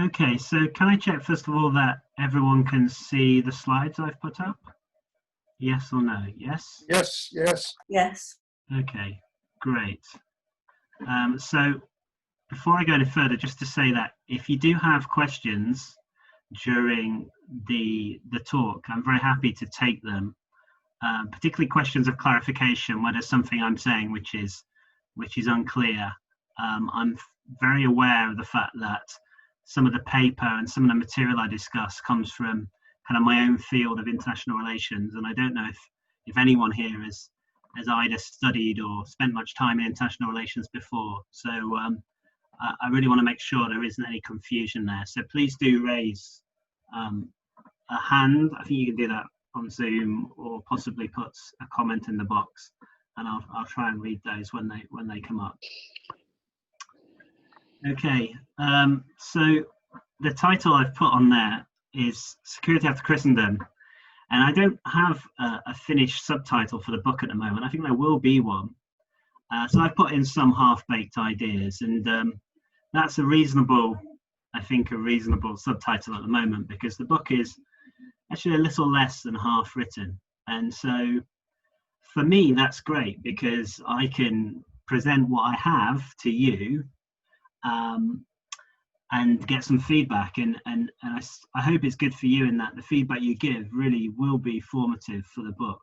Okay, so can I check first of all that everyone can see the slides I've put up? Yes or no? Yes? Yes, yes. Yes. Okay, great. So before I go any further, just to say that if you do have questions during the talk, I'm very happy to take them, particularly questions of clarification where there's something I'm saying which is unclear. I'm very aware of the fact that some of the paper and some of the material I discuss comes from kind of my own field of international relations, and I don't know if anyone here has either studied or spent much time in international relations before. So I really want to make sure there isn't any confusion there. So please do raise a hand. I think you can do that on Zoom, or possibly put a comment in the box, and I'll try and read those when they come up. Okay, so the title I've put on there is Security After Christendom, and I don't have a finished subtitle for the book at the moment. I think there will be one. So I've put in some half-baked ideas, and that's a reasonable subtitle at the moment, because the book is actually a little less than half written. And so for me, that's great, because I can present what I have to you and get some feedback. And I hope it's good for you in that the feedback you give really will be formative for the book,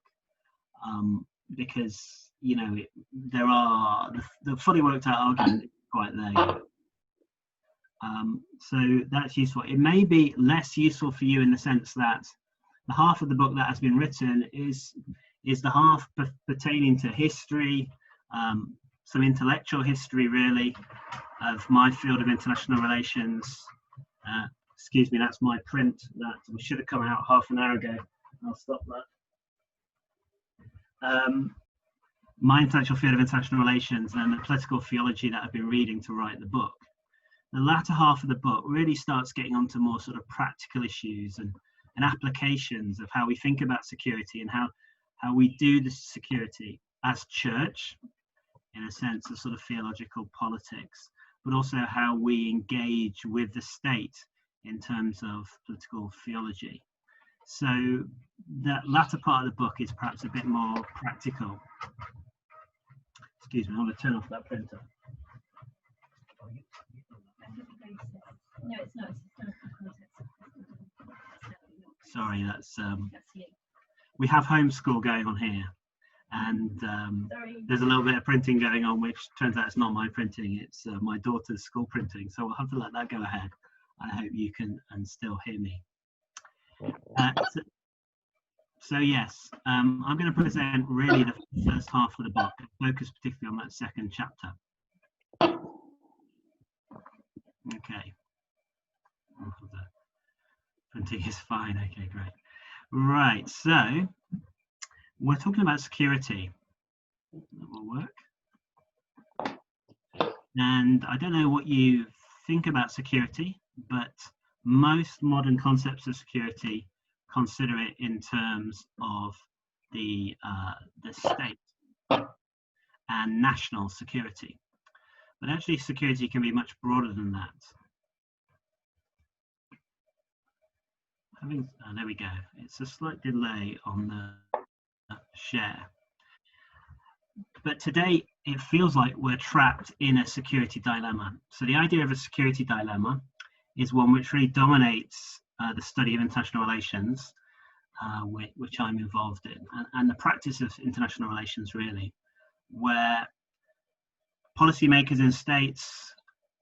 because, you know, there are the fully worked out argument quite there. So that's useful. It may be less useful for you in the sense that the half of the book that has been written is the half pertaining to history, some intellectual history really of my field of international relations. Excuse me, that's my print that should have come out half an hour ago. I'll stop that. My intellectual field of international relations and the political theology that I've been reading to write the book. The latter half of the book really starts getting onto more sort of practical issues and applications of how we think about security, and how we do the security as church, in a sense of sort of theological politics, but also how we engage with the state in terms of political theology. So that latter part of the book is perhaps a bit more practical. Excuse me, I'm going to turn off that printer. No, it's not. Sorry, that's we have homeschool going on here, and there's a little bit of printing going on, which turns out it's not my printing, it's my daughter's school printing, so we'll have to let that go ahead. I hope you can and still hear me. So yes, I'm going to present really the first half of the book, focus particularly on that second chapter. Okay. The printing is fine. Okay, great. Right, so we're talking about security. That will work. And I don't know what you think about security, but most modern concepts of security consider it in terms of the state and national security. But actually, security can be much broader than that. There we go. It's a slight delay on the share. But today, it feels like we're trapped in a security dilemma. So the idea of a security dilemma is one which really dominates the study of international relations, which I'm involved in, and the practice of international relations really, where policymakers in states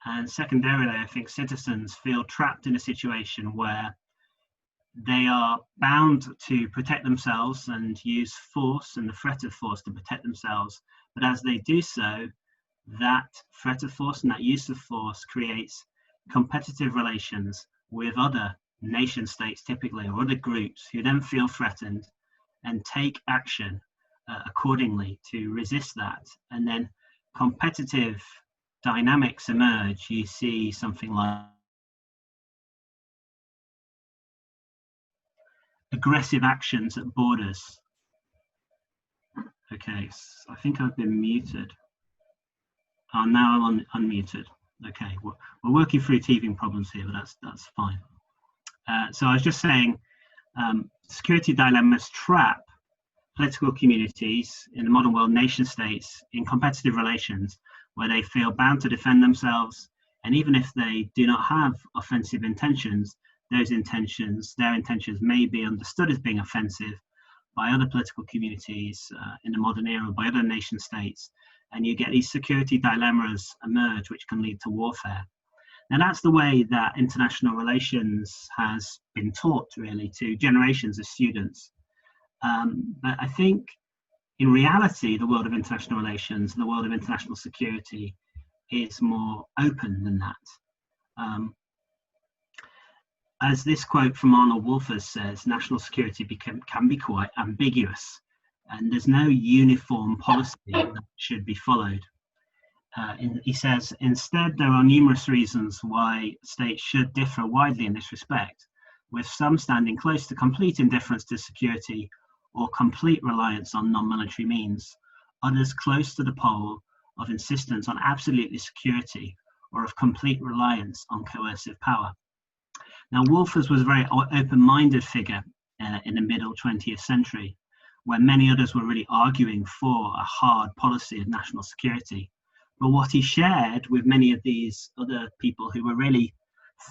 and secondarily, I think, citizens feel trapped in a situation where they are bound to protect themselves and use force and the threat of force to protect themselves. But as they do so, that threat of force and that use of force creates competitive relations with other nation states typically, or other groups, who then feel threatened and take action accordingly to resist that. And then competitive dynamics emerge. You see something like aggressive actions at borders. Okay, I think I've been muted. Oh, now I'm unmuted. Okay, we're working through teething problems here, but that's fine. So I was just saying, security dilemmas trap political communities in the modern world, nation states, in competitive relations where they feel bound to defend themselves, and even if they do not have offensive intentions, their intentions may be understood as being offensive by other political communities in the modern era, by other nation states, and you get these security dilemmas emerge which can lead to warfare. Now that's the way that international relations has been taught really to generations of students. But I think in reality, the world of international relations, the world of international security is more open than that. As this quote from Arnold Wolfers says, national security can be quite ambiguous, and there's no uniform policy that should be followed. He says, instead, there are numerous reasons why states should differ widely in this respect, with some standing close to complete indifference to security or complete reliance on non-military means, others close to the pole of insistence on absolute security or of complete reliance on coercive power. Now, Wolfers was a very open-minded figure in the middle 20th century, where many others were really arguing for a hard policy of national security. But what he shared with many of these other people who were really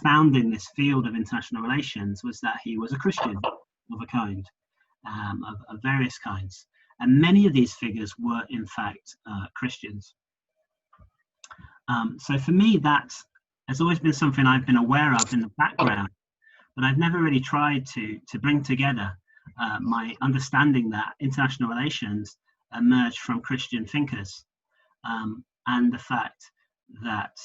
founding this field of international relations was that he was a Christian of a kind, of various kinds. And many of these figures were, in fact, Christians. So for me, that has always been something I've been aware of in the background, but I've never really tried to bring together my understanding that international relations emerged from Christian thinkers, and the fact that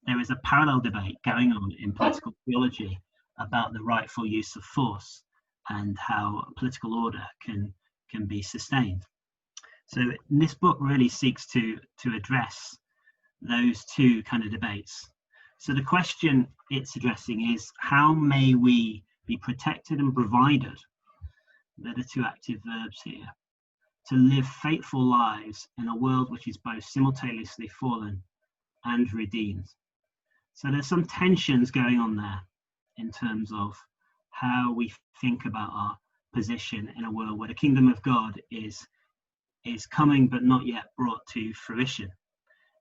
there is a parallel debate going on in political theology about the rightful use of force and how political order can be sustained. So this book really seeks to address those two kind of debates. So the question it's addressing is, how may we be protected and provided, they're the two active verbs here, to live faithful lives in a world which is both simultaneously fallen and redeemed. So there's some tensions going on there in terms of how we think about our position in a world where the kingdom of God is coming but not yet brought to fruition.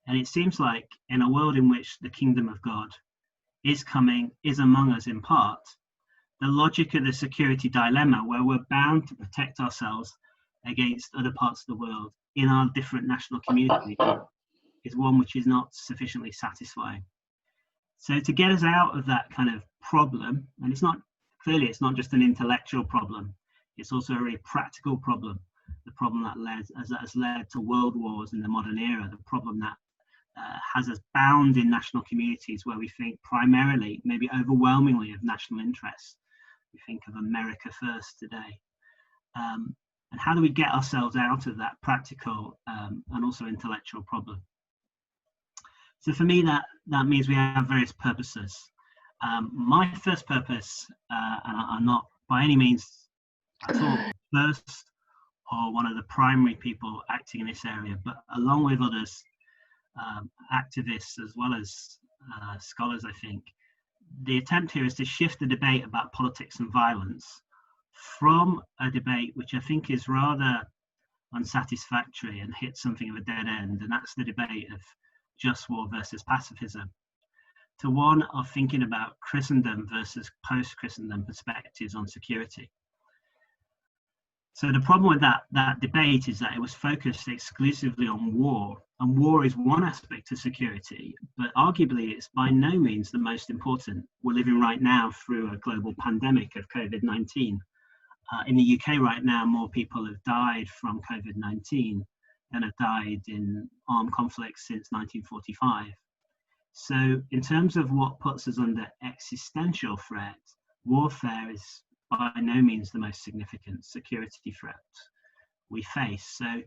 And it seems like in a world in which the kingdom of God is coming, is among us in part, the logic of the security dilemma, where we're bound to protect ourselves against other parts of the world in our different national communities, is one which is not sufficiently satisfying. So to get us out of that kind of problem, and it's not just an intellectual problem, it's also a very practical problem, the problem that has led to world wars in the modern era, the problem that has us bound in national communities where we think primarily, maybe overwhelmingly, of national interests. We think of America first today. And how do we get ourselves out of that practical and also intellectual problem? So for me, that means we have various purposes. My first purpose, and I'm not by any means at all first or one of the primary people acting in this area, but along with others, activists as well as scholars, I think, the attempt here is to shift the debate about politics and violence from a debate which I think is rather unsatisfactory and hits something of a dead end, and that's the debate of just war versus pacifism, to one of thinking about Christendom versus post-Christendom perspectives on security. So the problem with that debate is that it was focused exclusively on war, and war is one aspect of security, but arguably it's by no means the most important. We're living right now through a global pandemic of COVID-19. In the UK right now, more people have died from COVID-19 than have died in armed conflicts since 1945. So in terms of what puts us under existential threat, warfare is by no means the most significant security threat we face. So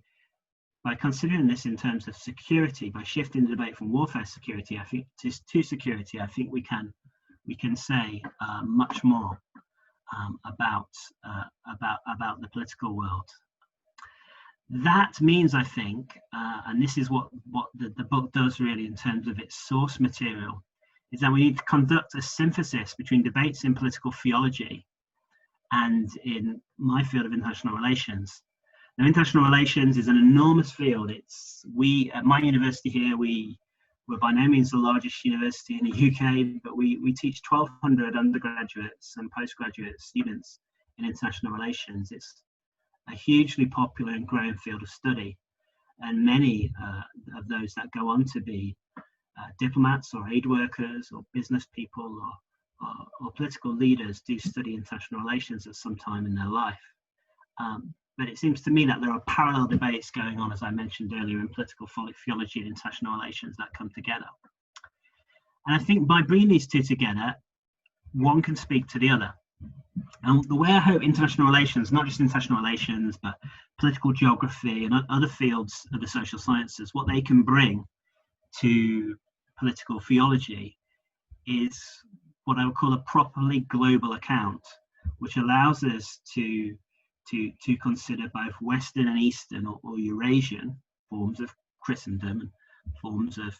by considering this in terms of security, by shifting the debate from warfare security, I think to security, I think we can say much more about the political world. That means, I think, and this is what the book does really in terms of its source material, is that we need to conduct a synthesis between debates in political theology and in my field of international relations. Now, international relations is an enormous field. We at my university here, we're by no means the largest university in the UK, but we teach 1,200 undergraduates and postgraduate students in international relations. It's a hugely popular and growing field of study, and many of those that go on to be diplomats or aid workers or business people or political leaders do study international relations at some time in their life. But it seems to me that there are parallel debates going on, as I mentioned earlier, in political theology and international relations that come together. And I think by bringing these two together, one can speak to the other. And the way I hope international relations, not just international relations, but political geography and other fields of the social sciences, what they can bring to political theology is what I would call a properly global account, which allows us to consider both Western and Eastern or Eurasian forms of Christendom and forms of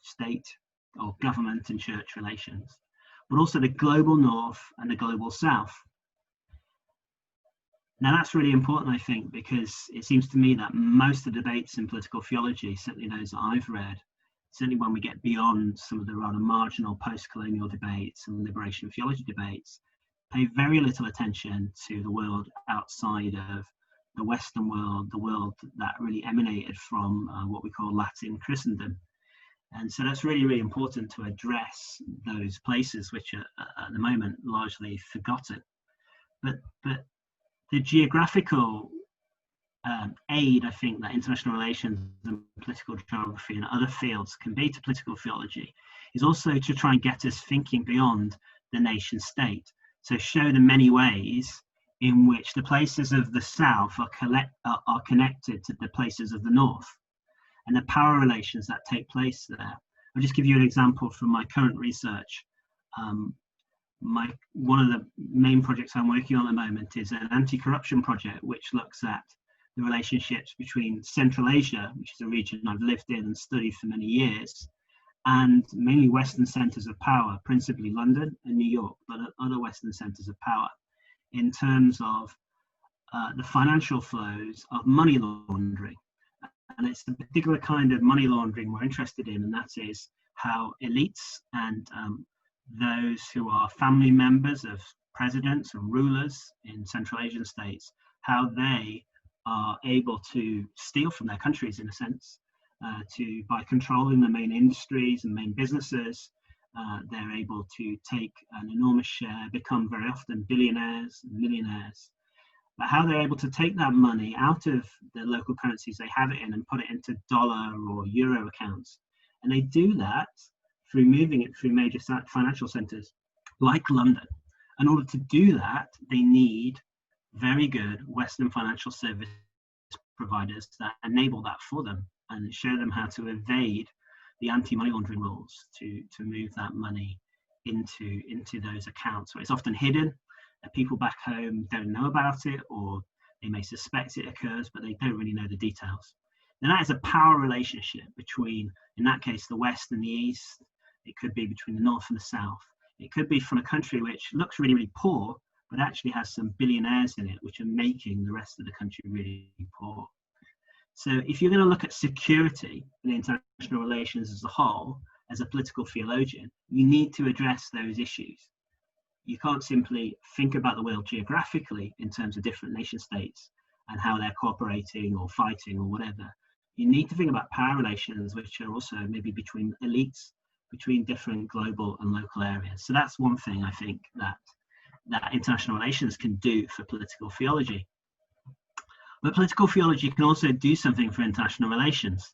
state or government and church relations, but also the global North and the global South. Now that's really important, I think, because it seems to me that most of the debates in political theology, certainly those that I've read, certainly when we get beyond some of the rather marginal post-colonial debates and liberation theology debates, pay very little attention to the world outside of the Western world, the world that really emanated from what we call Latin Christendom. And so that's really, really important to address those places which are at the moment largely forgotten. But the geographical aid, I think, that international relations and political geography and other fields can be to political theology is also to try and get us thinking beyond the nation state. So show the many ways in which the places of the South are connected to the places of the North and the power relations that take place there. I'll just give you an example from my current research. One of the main projects I'm working on at the moment is an anti-corruption project, which looks at the relationships between Central Asia, which is a region I've lived in and studied for many years, and mainly Western centers of power, principally London and New York, but other Western centers of power, in terms of the financial flows of money laundering. And it's the particular kind of money laundering we're interested in, and that is how elites and those who are family members of presidents and rulers in Central Asian states, how they are able to steal from their countries, in a sense, by controlling the main industries and main businesses. They're able to take an enormous share, become very often billionaires, millionaires, but how they're able to take that money out of the local currencies they have it in and put it into dollar or euro accounts. And they do that through moving it through major financial centers like London. In order to do that, they need very good Western financial service providers that enable that for them and show them how to evade the anti-money laundering rules to move that money into those accounts. So it's often hidden. People back home don't know about it, or they may suspect it occurs, but they don't really know the details. And that is a power relationship between, in that case, the West and the East. It could be between the North and the South. It could be from a country which looks really, really poor, but actually has some billionaires in it, which are making the rest of the country really poor. So if you're going to look at security and international relations as a whole, as a political theologian, you need to address those issues. You can't simply think about the world geographically in terms of different nation states and how they're cooperating or fighting or whatever. You need to think about power relations, which are also maybe between elites, between different global and local areas. So that's one thing I think that international relations can do for political theology. But political theology can also do something for international relations.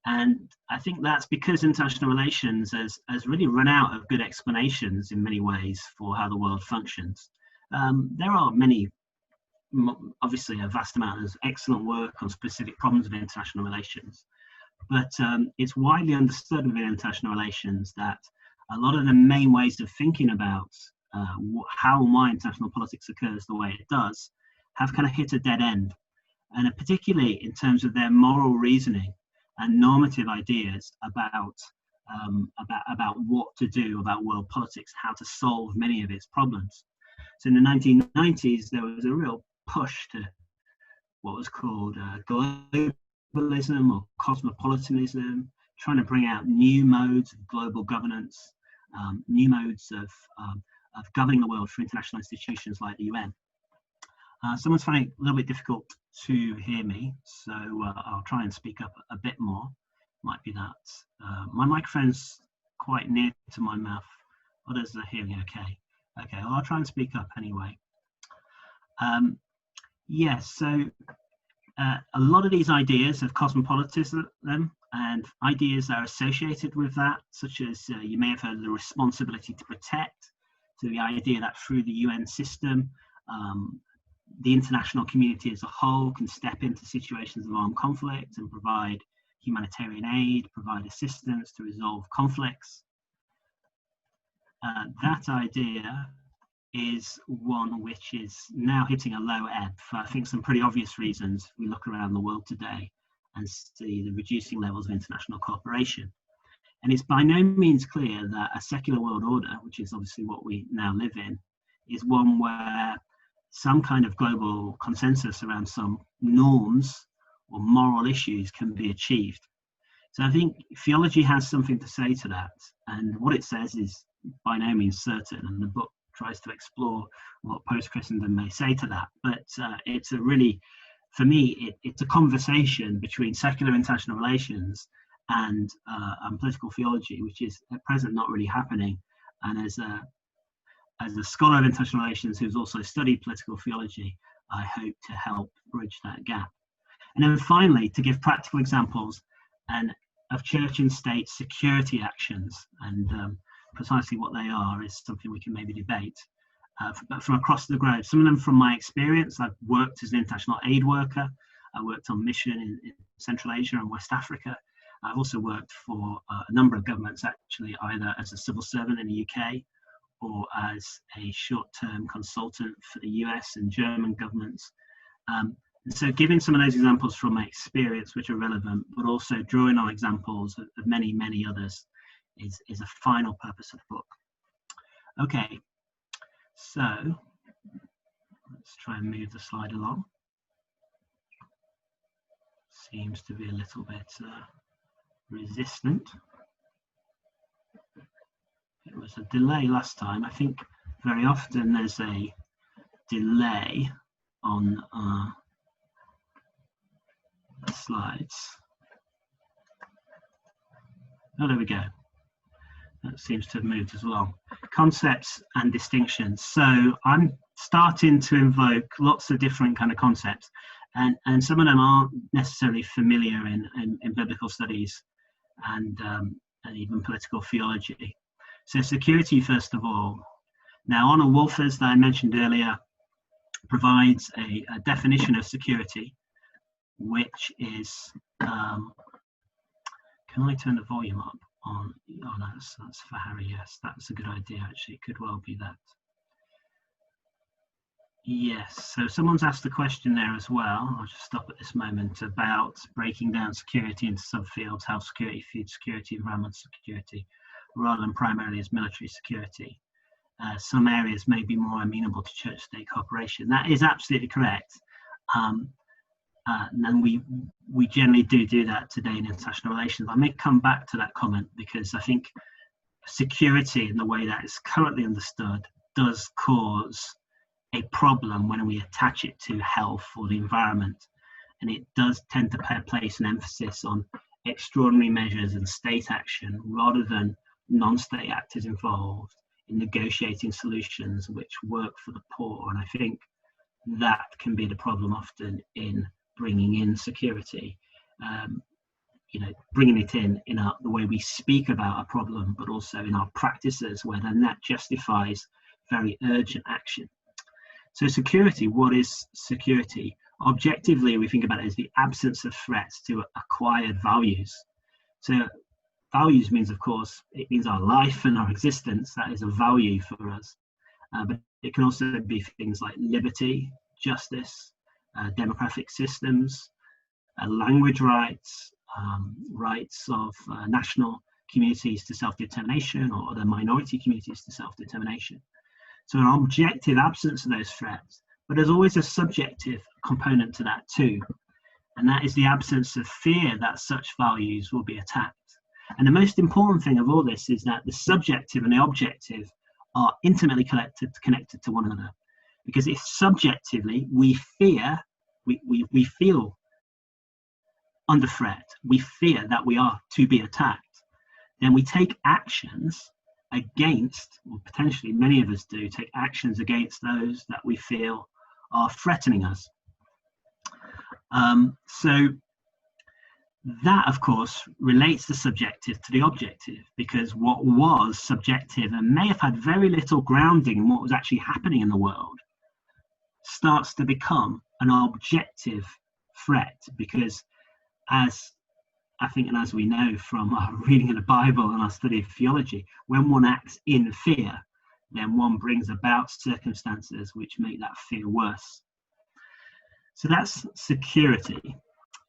And I think that's because international relations has really run out of good explanations in many ways for how the world functions. There are obviously a vast amount of excellent work on specific problems of international relations. But it's widely understood within international relations that a lot of the main ways of thinking about how and why international politics occurs the way it does have kind of hit a dead end. and particularly in terms of their moral reasoning and normative ideas about what to do about world politics, how to solve many of its problems. So in the 1990s, there was a real push to what was called globalism or cosmopolitanism, trying to bring out new modes of global governance, new modes of governing the world for international institutions like the UN. Someone's finding it a little bit difficult to hear me, so I'll try and speak up a bit more. Might be that my microphone's quite near to my mouth. Others are hearing okay. Okay, well, I'll try and speak up anyway. Yes, so a lot of these ideas of cosmopolitanism and ideas that are associated with that, such as you may have heard of the responsibility to protect, so the idea that through the UN system, the international community as a whole can step into situations of armed conflict and provide humanitarian aid, provide assistance to resolve conflicts. That idea is one which is now hitting a low ebb for, I think, some pretty obvious reasons. If we look around the world today and see the reducing levels of international cooperation. And it's by no means clear that a secular world order, which is obviously what we now live in, is one where some kind of global consensus around some norms or moral issues can be achieved. So I think theology has something to say to that, and what it says is by no means certain, and the book tries to explore what post-Christendom may say to that. But it's a really, for me, it's a conversation between secular international relations and political theology, which is at present not really happening. And as a scholar of international relations who's also studied political theology, I hope to help bridge that gap. And then finally, to give practical examples of church and state security actions, and precisely what they are is something we can maybe debate, but from across the globe. Some of them from my experience. I've worked as an international aid worker. I worked on mission in Central Asia and West Africa. I've also worked for a number of governments, actually, either as a civil servant in the UK or as a short-term consultant for the US and German governments. And so giving some of those examples from my experience, which are relevant, but also drawing on examples of many, many others, is a final purpose of the book. Okay, so let's try and move the slide along. Seems to be a little bit resistant. It was a delay last time. I think very often there's a delay on the slides. Oh, there we go. That seems to have moved as well. Concepts and distinctions. So I'm starting to invoke lots of different kind of concepts, and some of them aren't necessarily familiar in biblical studies and even political theology. So security, first of all. Now, Anna Wolfers, that I mentioned earlier, provides a definition of security, which is, can I turn the volume up on, oh no, that's for Harry, yes, that's a good idea, actually, it could well be that. Yes, so someone's asked a question there as well, I'll just stop at this moment, about breaking down security into subfields, health security, food security, environmental security, rather than primarily as military security. Some areas may be more amenable to church-state cooperation. That is absolutely correct. And we generally do that today in international relations. I may come back to that comment because I think security in the way that it's currently understood does cause a problem when we attach it to health or the environment. And it does tend to place an emphasis on extraordinary measures and state action rather than non-state actors involved in negotiating solutions which work for the poor. And I think that can be the problem often in bringing in security, bringing it in the way we speak about a problem, but also in our practices where then that justifies very urgent action. So security, what is security? Objectively, we think about it as the absence of threats to acquired values. So values means, of course, it means our life and our existence. That is a value for us. But it can also be things like liberty, justice, demographic systems, language rights, rights of national communities to self-determination or other minority communities to self-determination. So an objective absence of those threats, but there's always a subjective component to that too, and that is the absence of fear that such values will be attacked. And the most important thing of all this is that the subjective and the objective are intimately connected to one another. Because if subjectively we fear, we feel under threat, we fear that we are to be attacked, then we take actions against, or potentially many of us do, take actions against those that we feel are threatening us. So that, of course, relates the subjective to the objective, because what was subjective and may have had very little grounding in what was actually happening in the world starts to become an objective threat, because as I think, and as we know from our reading of the Bible and our study of theology, when one acts in fear, then one brings about circumstances which make that fear worse. So that's security.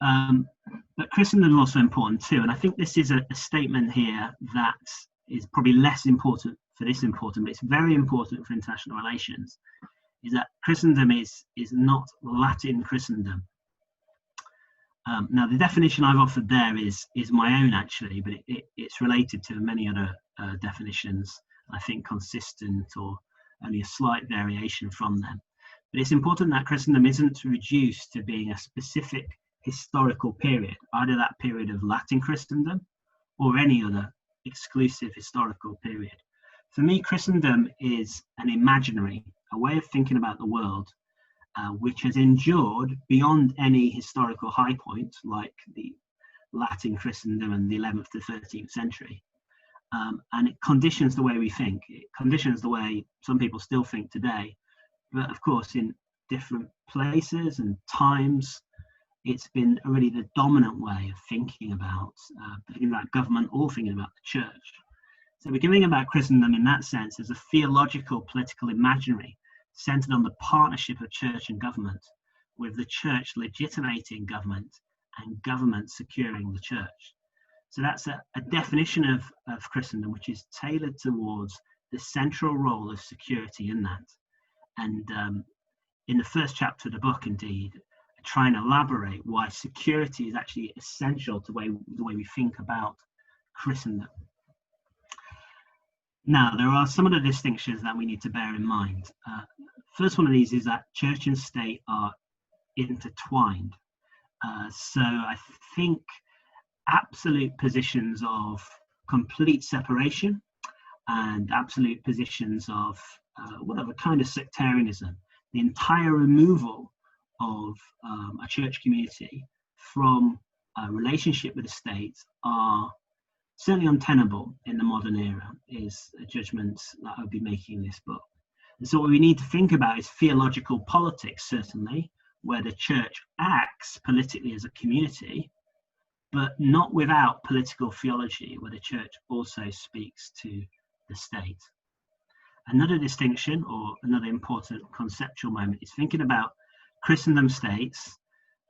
But Christendom is also important too, and I think this is a statement here that is probably less important for this important, but it's very important for international relations, is that Christendom is not Latin Christendom. Now the definition I've offered there is my own actually, but it's related to many other definitions, I think consistent or only a slight variation from them. But it's important that Christendom isn't reduced to being a specific historical period, either that period of Latin Christendom or any other exclusive historical period. For me, Christendom is an imaginary, a way of thinking about the world, which has endured beyond any historical high point, like the Latin Christendom in the 11th to 13th century. And it conditions the way we think. It conditions the way some people still think today. But of course, in different places and times, it's been really the dominant way of thinking about government or thinking about the church. So we're giving about Christendom in that sense as a theological, political imaginary centered on the partnership of church and government, with the church legitimating government and government securing the church. So that's a definition of Christendom, which is tailored towards the central role of security in that. And in the first chapter of the book, indeed, I try and elaborate why security is actually essential to the way we think about Christendom. Now, there are some of the distinctions that we need to bear in mind. First one of these is that church and state are intertwined. So I think absolute positions of complete separation and absolute positions of whatever kind of sectarianism, the entire removal of a church community from a relationship with the state are certainly untenable in the modern era, is a judgment that I would be making in this book. And so what we need to think about is theological politics, certainly, where the church acts politically as a community, but not without political theology, where the church also speaks to the state. Another distinction, or another important conceptual moment, is thinking about Christendom states,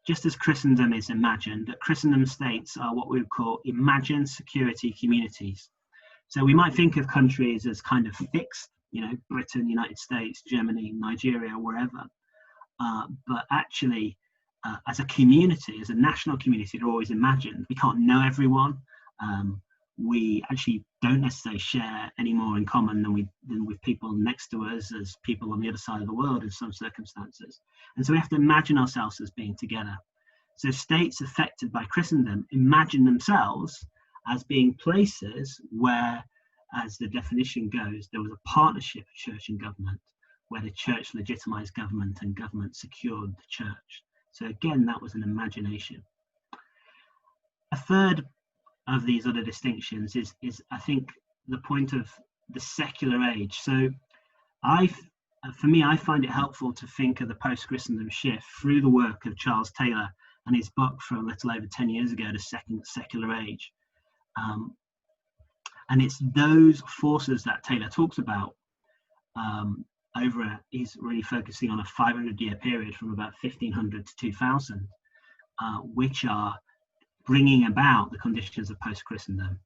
just as Christendom is imagined, that Christendom states are what we would call imagined security communities. So we might think of countries as kind of fixed, Britain, United States, Germany, Nigeria, wherever. But actually, as a community, as a national community, they're always imagined. We can't know everyone. We actually don't necessarily share any more in common than with people next to us as people on the other side of the world in some circumstances. And so we have to imagine ourselves as being together. So states affected by Christendom imagine themselves as being places where, as the definition goes, there was a partnership of church and government, where the church legitimized government and government secured the church. So again, that was an imagination. A third of these other distinctions is I think the point of the secular age. So for me, I find it helpful to think of the post-Christendom shift through the work of Charles Taylor and his book from a little over 10 years ago, The Second Secular Age. And it's those forces that Taylor talks about he's really focusing on a 500-year period from about 1500 to 2000, which are bringing about the conditions of post-Christendom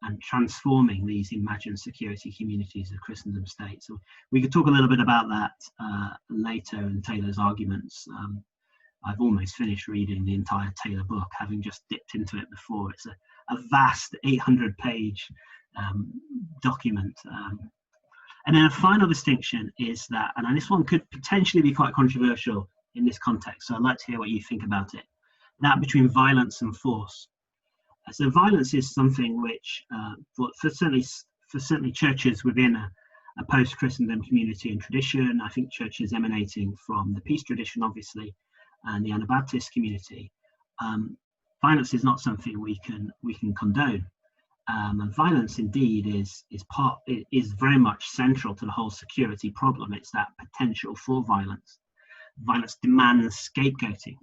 and transforming these imagined security communities of Christendom states. So we could talk a little bit about that later in Taylor's arguments. I've almost finished reading the entire Taylor book, having just dipped into it before. It's a vast 800-page document. And then a final distinction is that, and this one could potentially be quite controversial in this context, so I'd like to hear what you think about it, that between violence and force. So violence is something which, for certainly churches within a post-Christendom community and tradition, I think churches emanating from the peace tradition, obviously, and the Anabaptist community, violence is not something we can condone. And violence indeed is very much central to the whole security problem. It's that potential for violence. Violence demands scapegoating.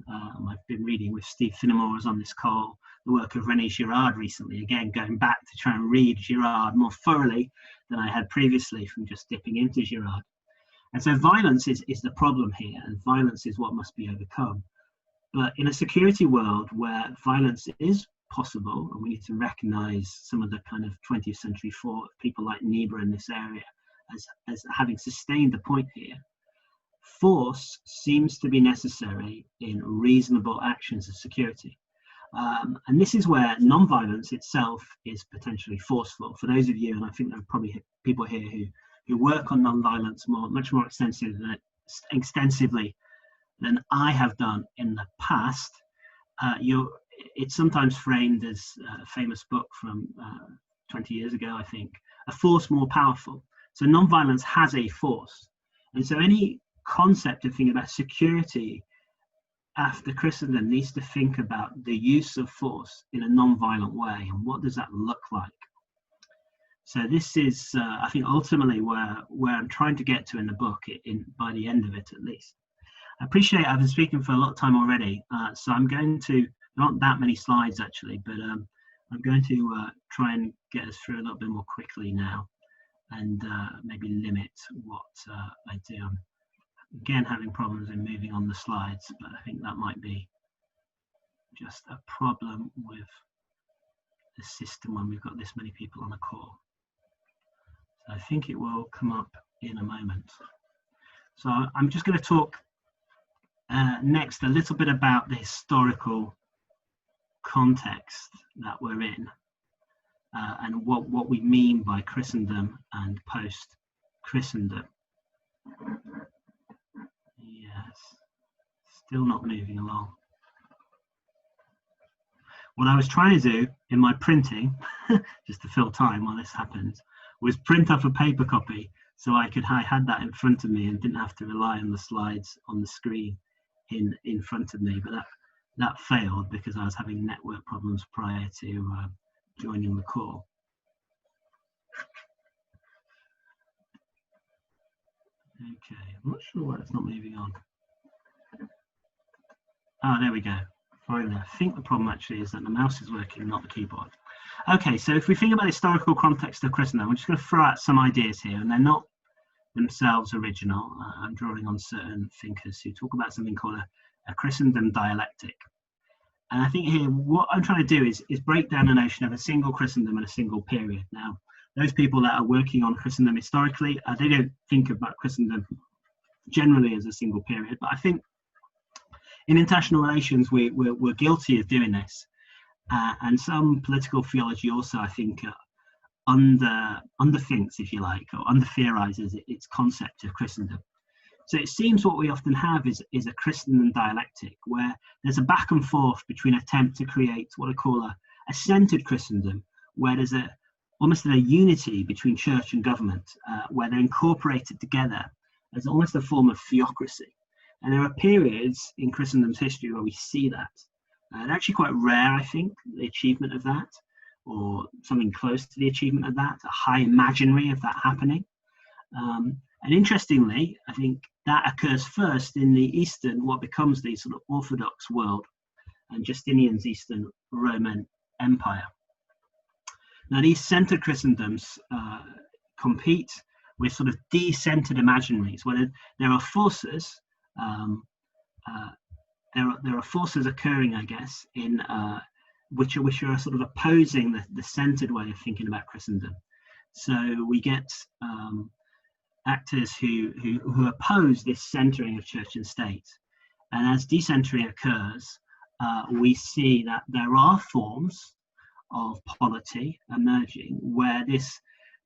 I've been reading with Steve Finnemore's on this call the work of René Girard recently, again going back to try and read Girard more thoroughly than I had previously from just dipping into Girard. And so violence is the problem here, and violence is what must be overcome. But in a security world where violence is possible, and we need to recognize some of the kind of 20th century thought of people like Niebuhr in this area as having sustained the point here, force seems to be necessary in reasonable actions of security. And this is where non-violence itself is potentially forceful. For those of you, and I think there are probably people here who work on non-violence much more extensively than I have done in the past, it's sometimes framed as a famous book from 20 years ago, I think, a force more powerful. So non-violence has a force. And so any concept of thinking about security after Christendom needs to think about the use of force in a non-violent way, and what does that look like? So this is, I think, ultimately where I'm trying to get to in the book, by the end of it at least. I appreciate I've been speaking for a lot of time already, so I'm going to, not that many slides actually, but I'm going to try and get us through a little bit more quickly now, and maybe limit what I do. I'm again having problems in moving on the slides, but I think that might be just a problem with the system when we've got this many people on a call. So I think it will come up in a moment. So I'm just going to talk next a little bit about the historical context that we're in, and what we mean by Christendom and post-Christendom. Yes, still not moving along. What I was trying to do in my printing, just to fill time while this happens, was print off a paper copy so I had that in front of me and didn't have to rely on the slides on the screen in front of me. But that failed because I was having network problems prior to joining the call. Okay, I'm not sure why it's not moving on. Oh, there we go. Finally, I think the problem actually is that the mouse is working, not the keyboard. Okay, so if we think about the historical context of Christendom, I'm just going to throw out some ideas here, and they're not themselves original. I'm drawing on certain thinkers who talk about something called a Christendom dialectic. And I think here, what I'm trying to do is break down the notion of a single Christendom and a single period. Now, those people that are working on Christendom historically, they don't think about Christendom generally as a single period, but I think in international relations, we're guilty of doing this. And some political theology also, I think, underthinks, if you like, or under-theorizes its concept of Christendom. So it seems what we often have is a Christendom dialectic, where there's a back and forth between attempt to create what I call a centered Christendom, where there's almost a unity between church and government, where they're incorporated together as almost a form of theocracy. And there are periods in Christendom's history where we see that. They're actually quite rare, I think, the achievement of that, or something close to the achievement of that, a high imaginary of that happening. And interestingly, I think that occurs first in the Eastern, what becomes the sort of Orthodox world, and Justinian's Eastern Roman Empire. Now, these centered Christendoms compete with sort of decentered imaginaries, where there are forces, there are forces occurring, I guess, in which are sort of opposing the centered way of thinking about Christendom. So we get actors who oppose this centering of church and state, and as decentering occurs, we see that there are forms of polity emerging where this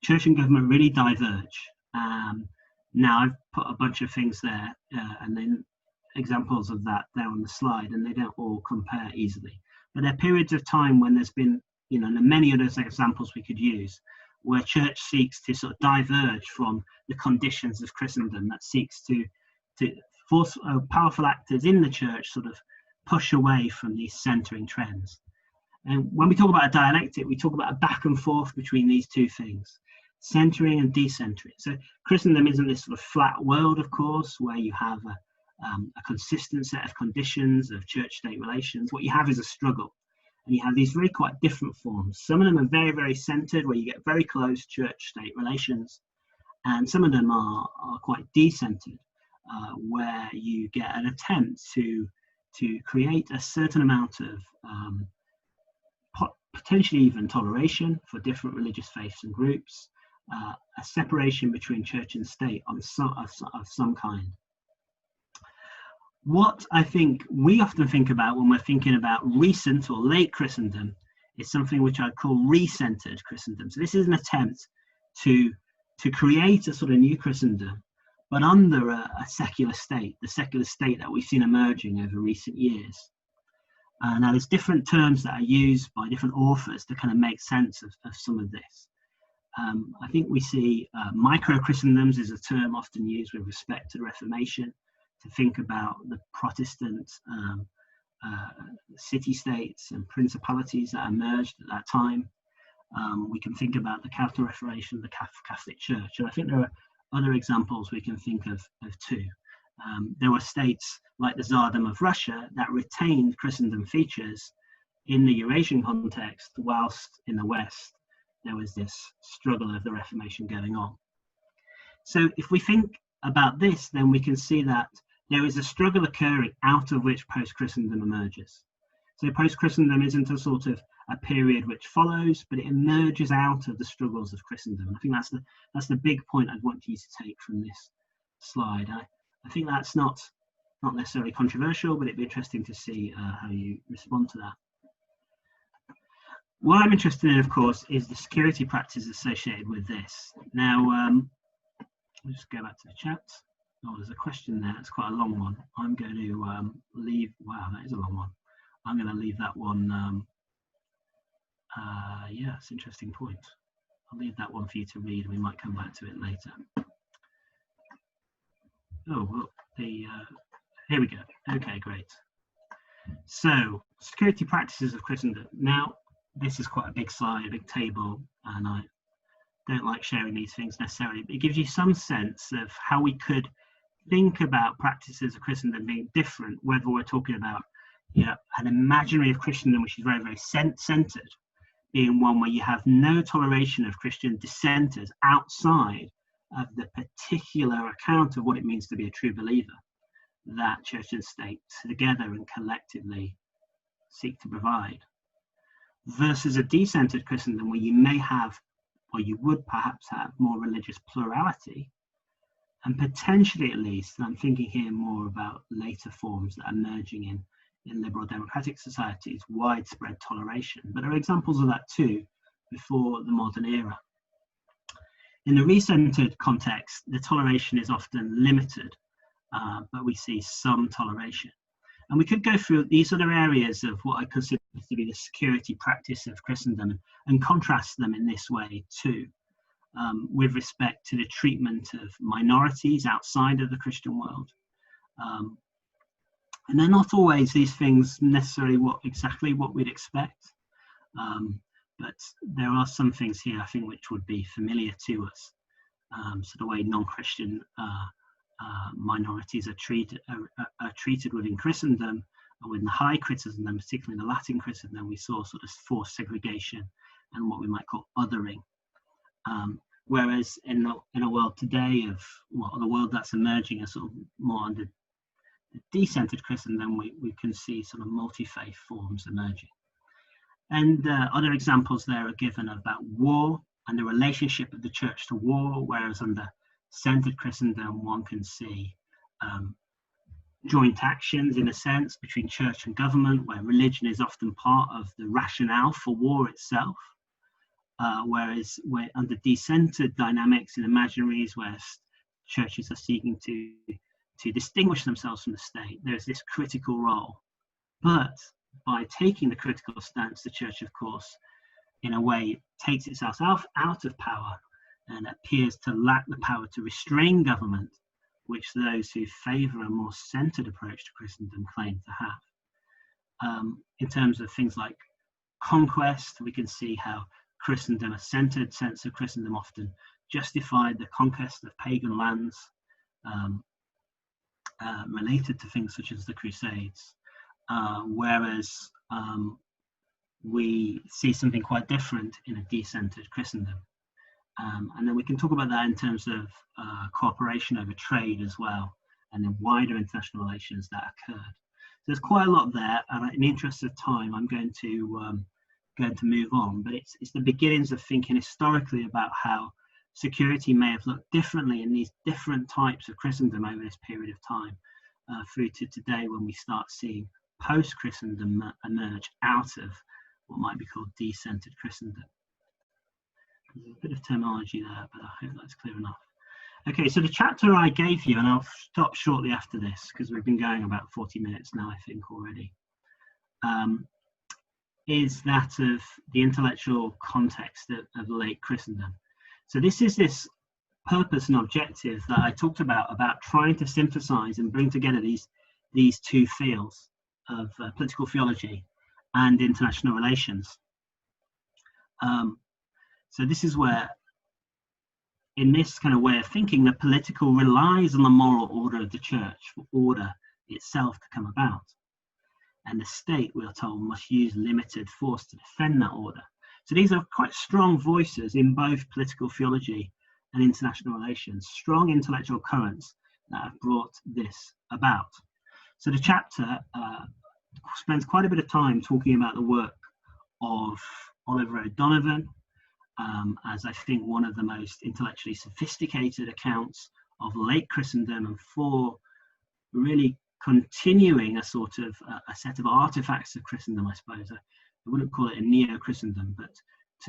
church and government really diverge. Now I've put a bunch of things there, and then examples of that there on the slide, and they don't all compare easily. But there are periods of time when there's been, and there are many other examples we could use, where church seeks to sort of diverge from the conditions of Christendom, that seeks to force powerful actors in the church sort of push away from these centering trends. And when we talk about a dialectic, we talk about a back and forth between these two things, centering and decentering. So Christendom isn't this sort of flat world, of course, where you have a consistent set of conditions of church-state relations. What you have is a struggle, and you have these very quite different forms. Some of them are very, very centered, where you get very close church-state relations, and some of them are quite decentered, where you get an attempt to create a certain amount of potentially even toleration for different religious faiths and groups, a separation between church and state of some kind. What I think we often think about when we're thinking about recent or late Christendom is something which I'd call recentered Christendom. So this is an attempt to create a sort of new Christendom, but under a secular state, the secular state that we've seen emerging over recent years. Now there's different terms that are used by different authors to kind of make sense of some of this. I think we see micro-Christendoms is a term often used with respect to the Reformation, to think about the Protestant city-states and principalities that emerged at that time. We can think about the Counter-Reformation of the Catholic Church, and I think there are other examples we can think of too. There were states like the Tsardom of Russia that retained Christendom features in the Eurasian context, whilst in the West there was this struggle of the Reformation going on. So if we think about this, then we can see that there is a struggle occurring out of which post-Christendom emerges. So post-Christendom isn't a sort of a period which follows, but it emerges out of the struggles of Christendom. I think that's the big point I'd want you to take from this slide. I think that's not necessarily controversial, but it'd be interesting to see how you respond to that. What I'm interested in, of course, is the security practices associated with this. Now, I'll just go back to the chat. Oh, there's a question there. It's quite a long one. I'm going to leave. Wow, that is a long one. I'm going to leave that one. Yeah, it's an interesting point. I'll leave that one for you to read, and we might come back to it later. Oh, well, here we go. Okay, great. So, security practices of Christendom. Now, this is quite a big slide, a big table, and I don't like sharing these things necessarily, but it gives you some sense of how we could think about practices of Christendom being different, whether we're talking about an imaginary of Christendom which is very, very centered, being one where you have no toleration of Christian dissenters outside of the particular account of what it means to be a true believer that church and state together and collectively seek to provide, versus a decentered Christendom where you may have, or you would perhaps have, more religious plurality, and potentially, at least, and I'm thinking here more about later forms that are emerging in liberal democratic societies, widespread toleration. But there are examples of that too before the modern era. In the recentered context, the toleration is often limited, but we see some toleration. And we could go through these other areas of what I consider to be the security practice of Christendom and contrast them in this way too, with respect to the treatment of minorities outside of the Christian world. And they're not always these things necessarily exactly what we'd expect, but there are some things here I think which would be familiar to us. So the way non-Christian minorities are treated within Christendom, and within the high Christendom, particularly in the Latin Christendom, we saw sort of forced segregation and what we might call othering. Whereas in a world today of, well, the world that's emerging as sort of more under decentered Christendom, we can see sort of multi-faith forms emerging. And other examples there are given about war and the relationship of the church to war, whereas under centered Christendom, one can see joint actions, in a sense, between church and government, where religion is often part of the rationale for war itself. Whereas we're under decentered dynamics and imaginaries where churches are seeking to distinguish themselves from the state, there's this critical role. But by taking the critical stance, the church, of course, in a way, takes itself out of power and appears to lack the power to restrain government, which those who favour a more centred approach to Christendom claim to have. In terms of things like conquest, we can see how Christendom, a centred sense of Christendom, often justified the conquest of pagan lands related to things such as the Crusades, whereas we see something quite different in a decentered Christendom. And then we can talk about that in terms of cooperation over trade as well, and then wider international relations that occurred. So there's quite a lot there, and in the interest of time, I'm going to move on. But it's the beginnings of thinking historically about how security may have looked differently in these different types of Christendom over this period of time, through to today, when we start seeing post-Christendom emerge out of what might be called decentered Christendom. There's a bit of terminology there, but I hope that's clear enough. Okay, so the chapter I gave you, and I'll stop shortly after this because we've been going about 40 minutes now, I think, already, is that of the intellectual context of late Christendom. So this is this purpose and objective that I talked about trying to synthesize and bring together these two fields of political theology and international relations. So this is where, in this kind of way of thinking, the political relies on the moral order of the church for order itself to come about. And the state, we are told, must use limited force to defend that order. So these are quite strong voices in both political theology and international relations, strong intellectual currents that have brought this about. So the chapter spends quite a bit of time talking about the work of Oliver O'Donovan, as I think one of the most intellectually sophisticated accounts of late Christendom, and for really continuing a sort of a set of artifacts of Christendom, I suppose. I wouldn't call it a neo-Christendom, but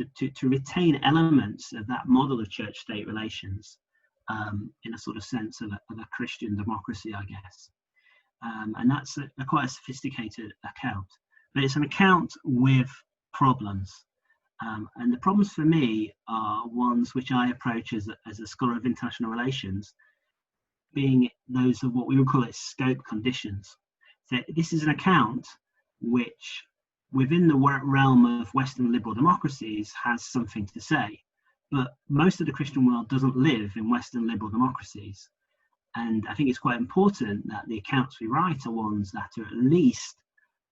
to retain elements of that model of church-state relations in a sort of sense of a Christian democracy, I guess. And that's quite a sophisticated account. But it's an account with problems. And the problems for me are ones which I approach as a scholar of international relations, being those of what we would call it scope conditions. So this is an account which, within the realm of Western liberal democracies, has something to say. But most of the Christian world doesn't live in Western liberal democracies. And I think it's quite important that the accounts we write are ones that are at least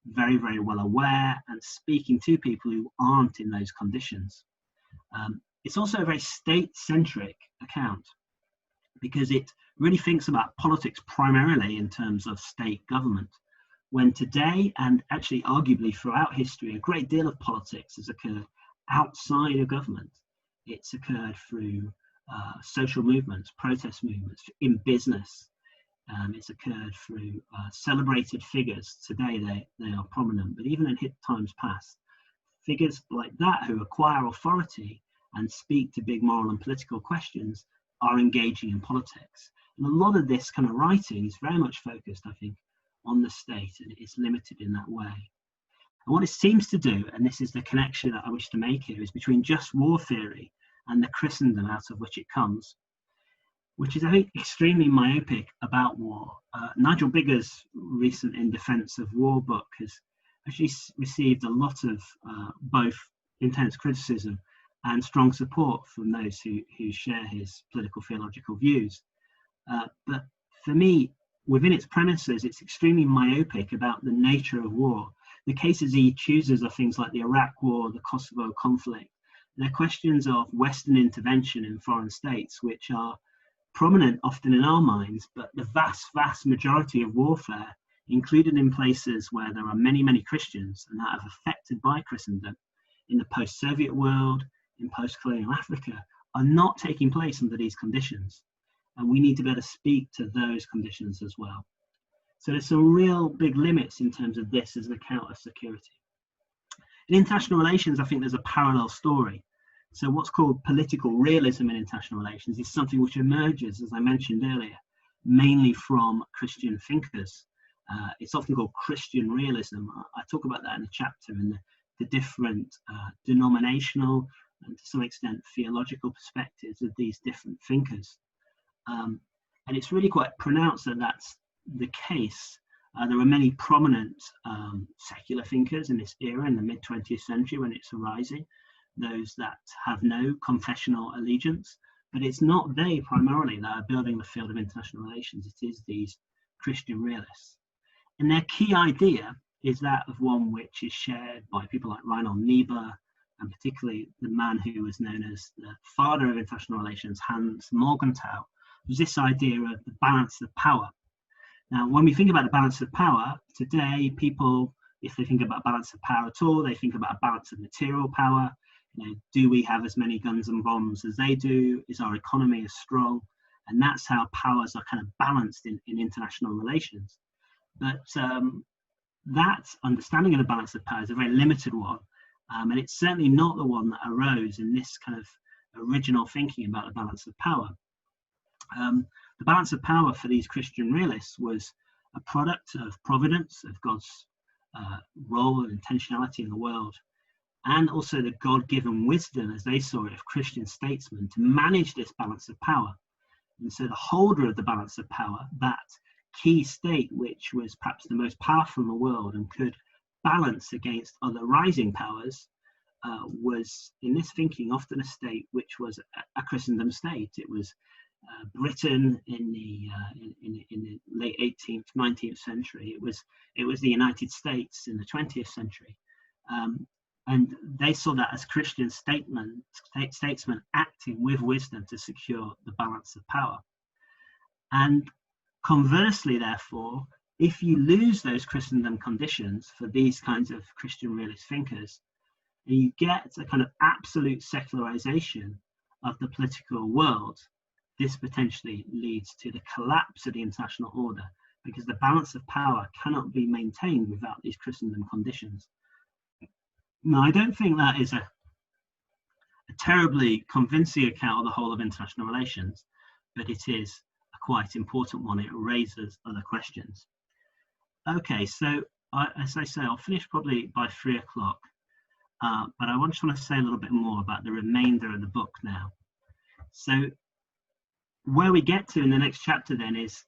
very, very well aware and speaking to people who aren't in those conditions. It's also a very state-centric account because it really thinks about politics primarily in terms of state government, when today, and actually arguably throughout history, a great deal of politics has occurred outside of government. It's occurred through social movements, protest movements, in business. It's occurred through celebrated figures. Today they are prominent, but even in times past, figures like that who acquire authority and speak to big moral and political questions are engaging in politics. And a lot of this kind of writing is very much focused, I think, on the state, and it's limited in that way. And what it seems to do, and this is the connection that I wish to make here, is between just war theory and the Christendom out of which it comes, which is, I think, extremely myopic about war. Nigel Biggar's recent In Defense of War book has actually received a lot of both intense criticism and strong support from those who share his political theological views. But for me, within its premises, it's extremely myopic about the nature of war. The cases he chooses are things like the Iraq War, the Kosovo conflict, They're questions of Western intervention in foreign states, which are prominent often in our minds, but the vast majority of warfare, included in places where there are many Christians and that are affected by Christendom, in the post-Soviet world, in post-colonial Africa, are not taking place under these conditions. And we need to be able to speak to those conditions as well. So there's some real big limits in terms of this as an account of security. In international relations, I think there's a parallel story. So what's called political realism in international relations is something which emerges, as I mentioned earlier, mainly from Christian thinkers. It's often called Christian realism. I talk about that in a chapter in the different denominational and to some extent theological perspectives of these different thinkers. And it's really quite pronounced that that's the case. There are many prominent secular thinkers in this era, in the mid-20th century when it's arising, those that have no confessional allegiance, but it's not they primarily that are building the field of international relations, it is these Christian realists. And their key idea is that of one which is shared by people like Reinhold Niebuhr, and particularly the man who was known as the father of international relations, Hans Morgenthau, was this idea of the balance of power. Now, when we think about the balance of power, today people, if they think about balance of power at all, they think about a balance of material power. You know, do we have as many guns and bombs as they do? Is our economy as strong? And that's how powers are kind of balanced in international relations. But that understanding of the balance of power is a very limited one. And it's certainly not the one that arose in this kind of original thinking about the balance of power. The balance of power for these Christian realists was a product of providence, of God's role and intentionality in the world, and also the God-given wisdom, as they saw it, of Christian statesmen to manage this balance of power. And so the holder of the balance of power, that key state which was perhaps the most powerful in the world and could balance against other rising powers, was in this thinking often a state which was a Christendom state. It was Britain in the late 18th, 19th century. It was the United States in the 20th century. And they saw that as Christian statesmen acting with wisdom to secure the balance of power. And conversely, therefore, if you lose those Christendom conditions for these kinds of Christian realist thinkers, and you get a kind of absolute secularization of the political world, this potentially leads to the collapse of the international order, because the balance of power cannot be maintained without these Christendom conditions. Now, I don't think that is a terribly convincing account of the whole of international relations, but it is a quite important one. It raises other questions. Okay, so as I say, I'll finish probably by 3 o'clock, but I just want to say a little bit more about the remainder of the book now. So where we get to in the next chapter then is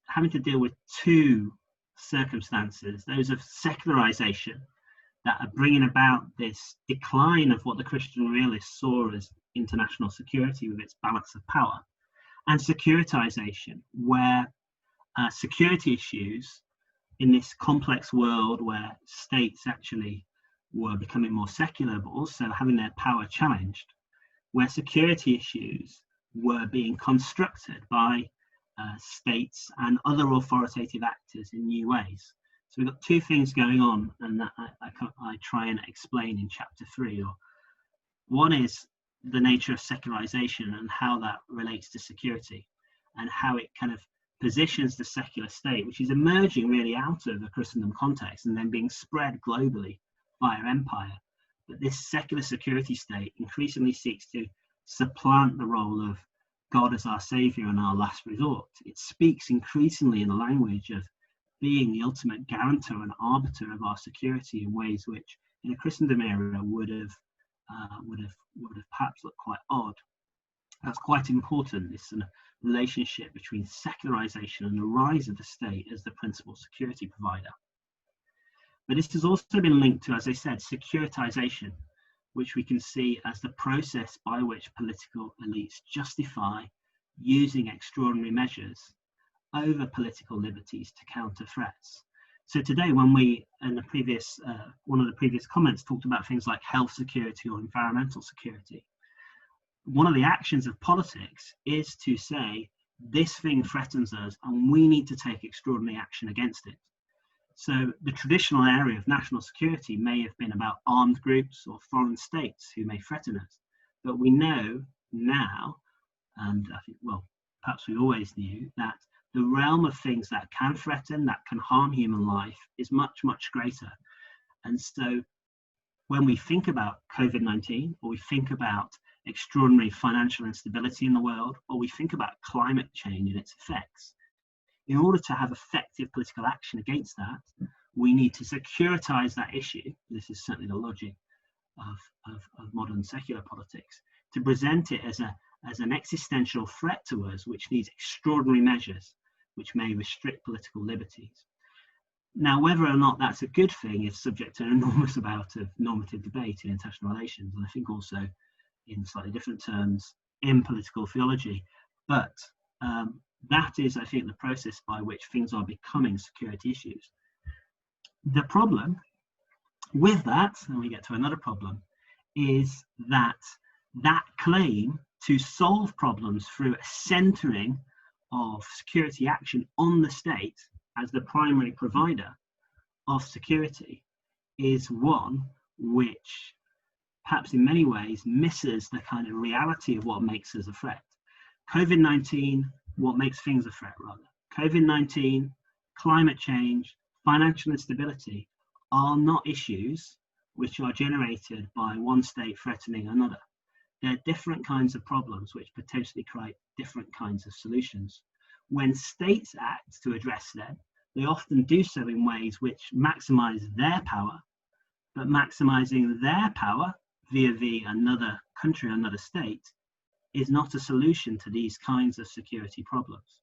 having to deal with two circumstances, those of secularization, that are bringing about this decline of what the Christian realists saw as international security with its balance of power, and securitization, where security issues in this complex world where states actually were becoming more secular, but also having their power challenged, where security issues were being constructed by states and other authoritative actors in new ways. So we've got two things going on, and that I try and explain in chapter 3. One is the nature of secularization and how that relates to security, and how it kind of positions the secular state, which is emerging really out of a Christendom context and then being spread globally via empire. But this secular security state increasingly seeks to supplant the role of God as our savior and our last resort. It speaks increasingly in the language of being the ultimate guarantor and arbiter of our security in ways which in a Christendom era would have perhaps looked quite odd. That's quite important, this relationship between secularization and the rise of the state as the principal security provider. But this has also been linked to, as I said, securitization, which we can see as the process by which political elites justify using extraordinary measures over political liberties to counter threats. So today, when we, in the previous, one of the previous comments talked about things like health security or environmental security, one of the actions of politics is to say, this thing threatens us and we need to take extraordinary action against it. So the traditional area of national security may have been about armed groups or foreign states who may threaten us. But we know now, and I think, well, perhaps we always knew, that the realm of things that can threaten, that can harm human life is much, much greater. And so when we think about COVID-19, or we think about extraordinary financial instability in the world, or we think about climate change and its effects, in order to have effective political action against that, we need to securitize that issue. This is certainly the logic of modern secular politics, to present it as an existential threat to us, which needs extraordinary measures, which may restrict political liberties. Now, whether or not that's a good thing is subject to an enormous amount of normative debate in international relations, and I think also in slightly different terms in political theology. But that is, I think, the process by which things are becoming security issues. The problem with that, and we get to another problem, is that that claim to solve problems through a centering of security action on the state as the primary provider of security is one which perhaps in many ways misses the kind of reality of what makes us a threat. COVID-19, what makes things a threat rather. COVID-19, climate change, financial instability are not issues which are generated by one state threatening another. They're different kinds of problems which potentially create different kinds of solutions. When states act to address them, they often do so in ways which maximize their power, but maximizing their power via another country, another state, is not a solution to these kinds of security problems.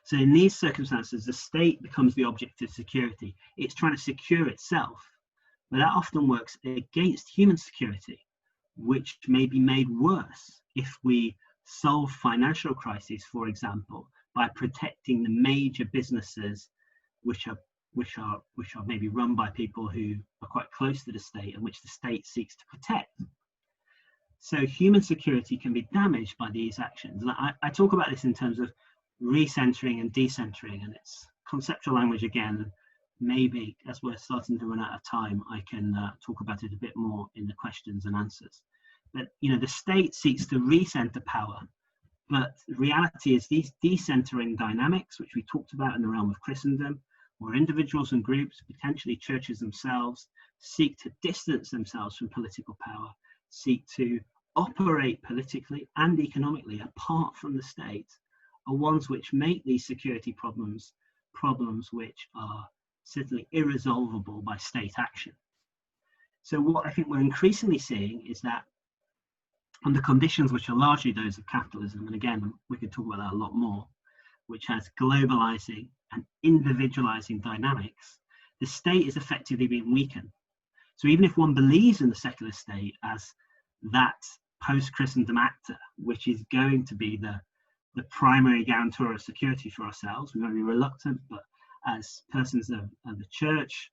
So in these circumstances, the state becomes the object of security. It's trying to secure itself, but that often works against human security, which may be made worse if we solve financial crises, for example, by protecting the major businesses which are maybe run by people who are quite close to the state and which the state seeks to protect. So human security can be damaged by these actions. And I talk about this in terms of recentering and decentring, and it's conceptual language again. Maybe as we're starting to run out of time, I can talk about it a bit more in the questions and answers. But the state seeks to recenter power, but the reality is these decentering dynamics, which we talked about in the realm of Christendom, where individuals and groups, potentially churches themselves, seek to distance themselves from political power, seek to operate politically and economically apart from the state, are ones which make these security problems which are certainly irresolvable by state action. So what I think we're increasingly seeing is that under conditions which are largely those of capitalism, and again, we could talk about that a lot more, which has globalizing and individualizing dynamics, the state is effectively being weakened. So even if one believes in the secular state as that post-Christendom actor, which is going to be the primary guarantor of security for ourselves, we might be reluctant, but as persons of the church,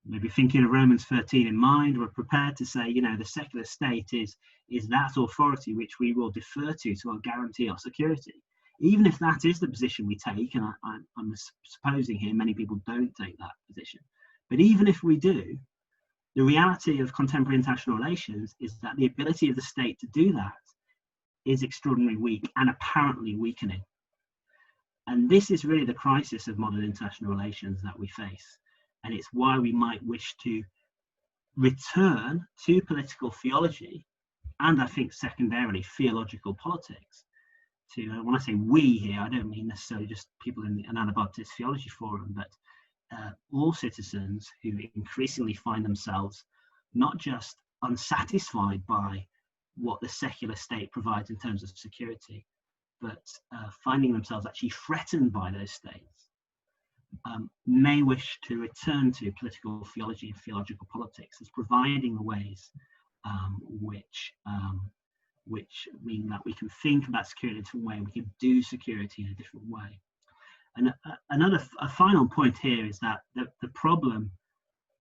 maybe thinking of Romans 13 in mind, we're prepared to say, the secular state is that authority which we will defer to guarantee our security. Even if that is the position we take, and I'm supposing here many people don't take that position, but even if we do, the reality of contemporary international relations is that the ability of the state to do that is extraordinarily weak and apparently weakening. And this is really the crisis of modern international relations that we face. And it's why we might wish to return to political theology, and I think secondarily theological politics. When I say we here, I don't mean necessarily just people in the Anabaptist Theology Forum, but all citizens who increasingly find themselves not just unsatisfied by what the secular state provides in terms of security, but finding themselves actually threatened by those states, may wish to return to political theology and theological politics as providing the ways which mean that we can think about security in a different way, we can do security in a different way. And a final point here is that the problem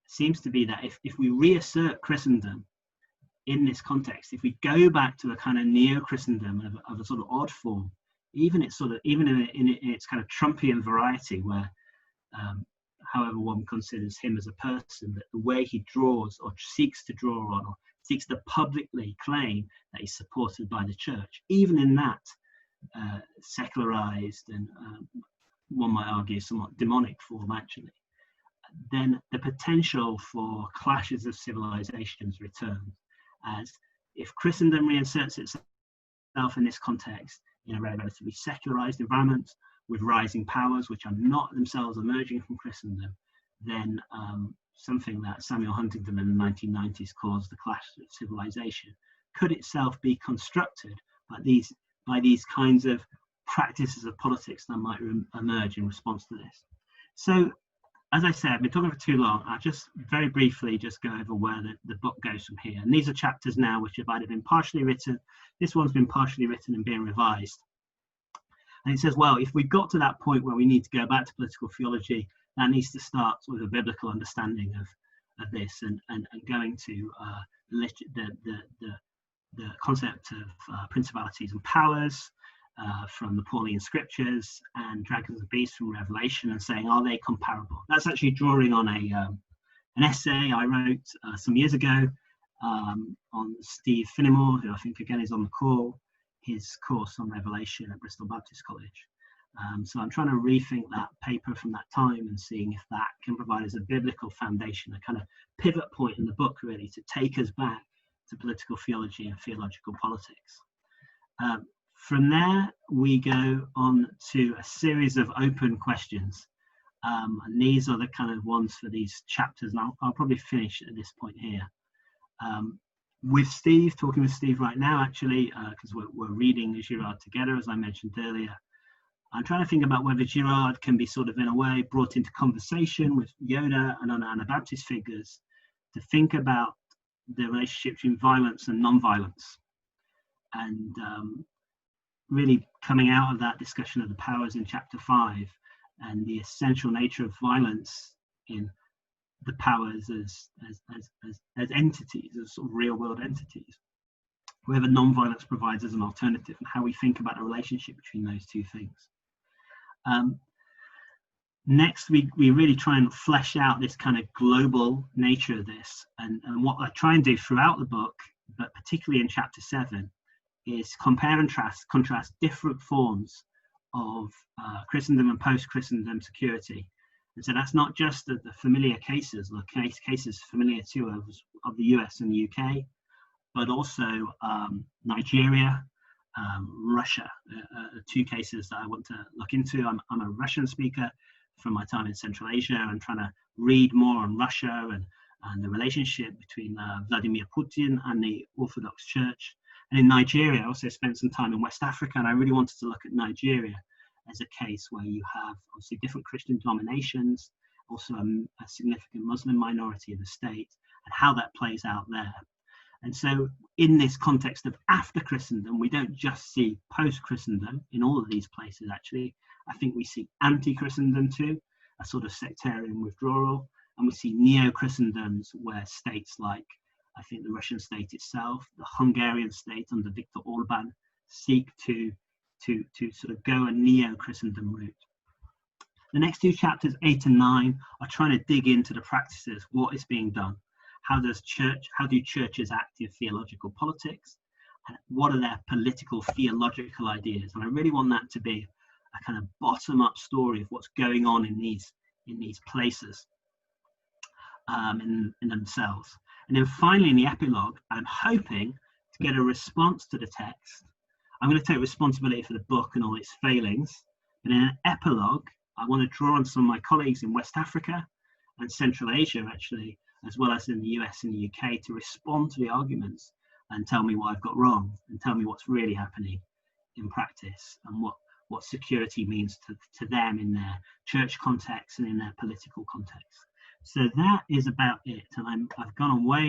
seems to be that if we reassert Christendom in this context, if we go back to a kind of neo-Christendom of a sort of odd form, even in its kind of Trumpian variety, where however one considers him as a person, that the way he draws or seeks to draw on or seeks to publicly claim that he's supported by the church, even in that secularized and one might argue somewhat demonic form actually, then the potential for clashes of civilizations returns, as if Christendom reinserts itself in this context in a relatively secularized environment with rising powers which are not themselves emerging from Christendom, then something that Samuel Huntington in the 1990s calls the clash of civilization could itself be constructed by these kinds of practices of politics that might emerge in response to this. So, as I said, I've been talking for too long. I'll just very briefly just go over where the book goes from here. And these are chapters now which have either been partially written, this one's been partially written and being revised. And it says, well, if we got to that point where we need to go back to political theology, that needs to start with a biblical understanding of this and going to the concept of principalities and powers, from the Pauline scriptures and dragons and beasts from Revelation, and saying, are they comparable? That's actually drawing on an essay I wrote some years ago on Steve Finnemore, who I think again is on the call, his course on Revelation at Bristol Baptist College. So I'm trying to rethink that paper from that time and seeing if that can provide us a biblical foundation, a kind of pivot point in the book really to take us back to political theology and theological politics. From there, we go on to a series of open questions. And these are the kind of ones for these chapters. And I'll probably finish at this point here. With Steve, talking with Steve right now, actually, because we're reading Girard together, as I mentioned earlier. I'm trying to think about whether Girard can be sort of, in a way, brought into conversation with Yoda and other Anabaptist figures to think about the relationship between violence and non-violence. And really coming out of that discussion of the powers in chapter 5 and the essential nature of violence in the powers as entities, as sort of real world entities, whether non-violence provides as an alternative, and how we think about the relationship between those two things. Next, we really try and flesh out this kind of global nature of this, and what I try and do throughout the book, but particularly in chapter 7, is compare and contrast different forms of Christendom and post-Christendom security. And so that's not just the familiar cases, or cases familiar to us of the US and the UK, but also Nigeria, Russia, two cases that I want to look into. I'm a Russian speaker from my time in Central Asia and trying to read more on Russia and the relationship between Vladimir Putin and the Orthodox Church. And in Nigeria, I also spent some time in West Africa, and I really wanted to look at Nigeria as a case where you have obviously different Christian denominations, also a significant Muslim minority in the state, and how that plays out there. And so in this context of after Christendom, we don't just see post-Christendom in all of these places, actually. I think we see anti-Christendom too, a sort of sectarian withdrawal, and we see neo-Christendoms where states like, I think, the Russian state itself, the Hungarian state under Viktor Orban, seek to sort of go a neo-Christendom route. The next two chapters, 8 and 9, are trying to dig into the practices, what is being done. How do churches act in theological politics? And what are their political theological ideas? And I really want that to be a kind of bottom-up story of what's going on in these places in themselves. And then finally, in the epilogue, I'm hoping to get a response to the text. I'm going to take responsibility for the book and all its failings. But in an epilogue, I want to draw on some of my colleagues in West Africa and Central Asia, actually, as well as in the US and the UK, to respond to the arguments and tell me what I've got wrong and tell me what's really happening in practice and what security means to them in their church context and in their political context. So that is about it. And I've gone on way